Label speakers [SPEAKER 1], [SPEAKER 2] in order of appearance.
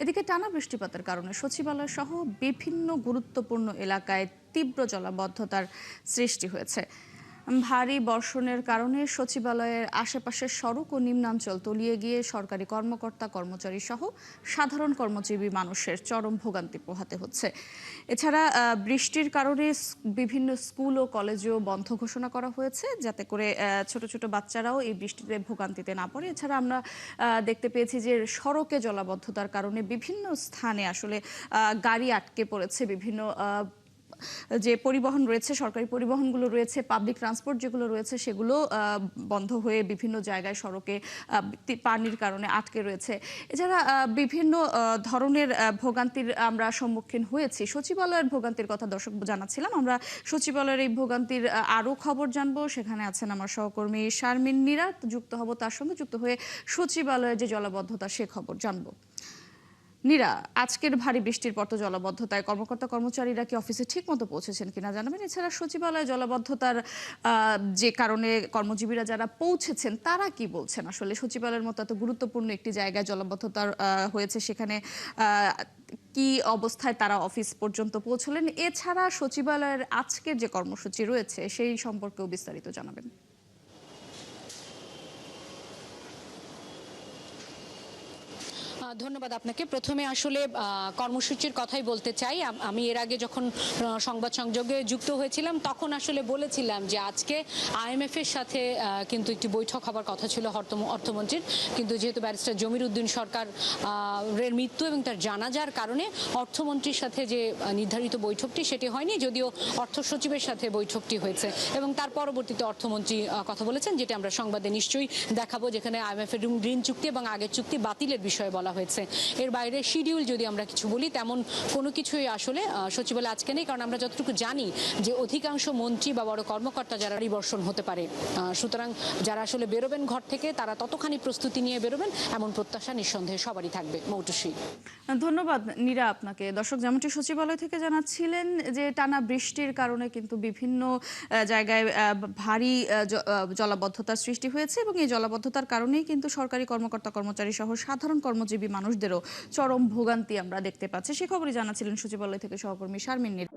[SPEAKER 1] এদিকে টানা বৃষ্টিপাতের কারণে সচিবালয় সহ বিভিন্ন গুরুত্বপূর্ণ এলাকায় তীব্র জলাবদ্ধতার সৃষ্টি হয়েছে। ভারী বর্ষণের কারণে সচিবালয়ের আশেপাশের সড়ক ও নিম্নাঞ্চল তলিয়ে গিয়ে সরকারি কর্মকর্তা কর্মচারী সহ সাধারণ কর্মজীবী মানুষের চরম ভোগান্তি পোহাতে হচ্ছে। এছাড়া বৃষ্টির কারণে বিভিন্ন স্কুল ও কলেজেও বন্ধ ঘোষণা করা হয়েছে, যাতে করে ছোট ছোট বাচ্চারাও এই বৃষ্টিতে ভোগান্তিতে না পড়ে। এছাড়া আমরা দেখতে পেয়েছি যে সড়কে জলাবদ্ধতার কারণে বিভিন্ন স্থানে আসলে গাড়ি আটকে পড়েছে। বিভিন্ন যে পরিবহন রয়েছে, সরকারি পরিবহনগুলো রয়েছে, পাবলিক ট্রান্সপোর্ট যেগুলো রয়েছে, সেগুলো বন্ধ হয়ে বিভিন্ন জায়গায় সড়কে পানির কারণে আটকে রয়েছে। এছাড়া বিভিন্ন ধরনের ভোগান্তির আমরা সম্মুখীন হয়েছি। সচিবালয়ের ভোগান্তির কথা দর্শক জানাচ্ছিলাম। আমরা সচিবালয়ের এই ভোগান্তির আরও খবর জানবো। সেখানে আছেন আমার সহকর্মী শারমিন নীরা, যুক্ত হব তার সঙ্গে। যুক্ত হয়ে সচিবালয়ের যে জলাবদ্ধতা সে খবর জানবো। নীরা, আজকের ভারী বৃষ্টির পর তো জলাবদ্ধতায় কর্মকর্তা কর্মচারীরা কি অফিসে ঠিক মতো পৌঁছেছেন কিনা জানাবেন। এছাড়া সচিবালয়ে জলাবদ্ধতার যে কারণে কর্মজীবীরা যারা পৌঁছেছেন তারা কি বলছেন? আসলে সচিবালয়ের মতো এত গুরুত্বপূর্ণ একটি জায়গায় জলাবদ্ধতার হয়েছে, সেখানে কি অবস্থায় তারা অফিস পর্যন্ত পৌঁছলেন? এছাড়া সচিবালয়ের আজকের যে কর্মসূচি রয়েছে সেই সম্পর্কেও বিস্তারিত জানাবেন।
[SPEAKER 2] ধন্যবাদ আপনাকে। প্রথমে আসলে কর্মসূচির কথাই বলতে চাই। আমি এর আগে যখন সংবাদ সংযোগে যুক্ত হয়েছিলাম তখন আসলে বলেছিলাম যে আজকে IMF এর সাথে কিন্তু একটি বৈঠক হবার কথা ছিল অর্থমন্ত্রীর, কিন্তু যেহেতু ব্যারিস্টার জমির উদ্দিন সরকার এর মৃত্যু এবং তার জানাজার কারণে অর্থমন্ত্রীর সাথে যে নির্ধারিত বৈঠকটি সেটি হয়নি, যদিও অর্থ সচিবের সাথে বৈঠকটি হয়েছে এবং তার পরবর্তীতে অর্থমন্ত্রী কথা বলেছেন, যেটা আমরা সংবাদে নিশ্চয়ই দেখাবো, যেখানে IMF এর ঋণ চুক্তি এবং আগের চুক্তি বাতিলের বিষয়ে বলা হয়েছে। এর বাইরে শিডিউল যদি আমরা কিছু বলি তেমন কোনো কিছুই আসলে সচিবালয়ে আজকে নেই, কারণ আমরা যতটুকু জানি যে অধিকাংশ মন্ত্রী বা বড় কর্মকর্তা যারা পরিবর্তন হতে পারে, সুতরাং যারা আসলে বেরোবেন ঘর থেকে তারা ততখানি প্রস্তুতি নিয়ে বেরোবেন এমন প্রত্যাশা নিঃসন্দেহে সবারই থাকবে। মৌটুসী,
[SPEAKER 1] ধন্যবাদ নীরা আপনাকে। দর্শক, যেমনটি সচিবালয় থেকে জানাচ্ছিলেন যে টানা বৃষ্টির কারণে কিন্তু বিভিন্ন জায়গায় ভারী জলাবদ্ধতার সৃষ্টি হয়েছে এবং এই জলাবদ্ধতার কারণেই কিন্তু সরকারি কর্মকর্তা কর্মচারী সহ সাধারণ কর্মজীবী মানুষদেরও চরম ভোগান্তি আমরা দেখতে পাচ্ছি। সে খবরই জানাচ্ছিলেন সচিবালয় থেকে সহকর্মী শারমিন নীরা।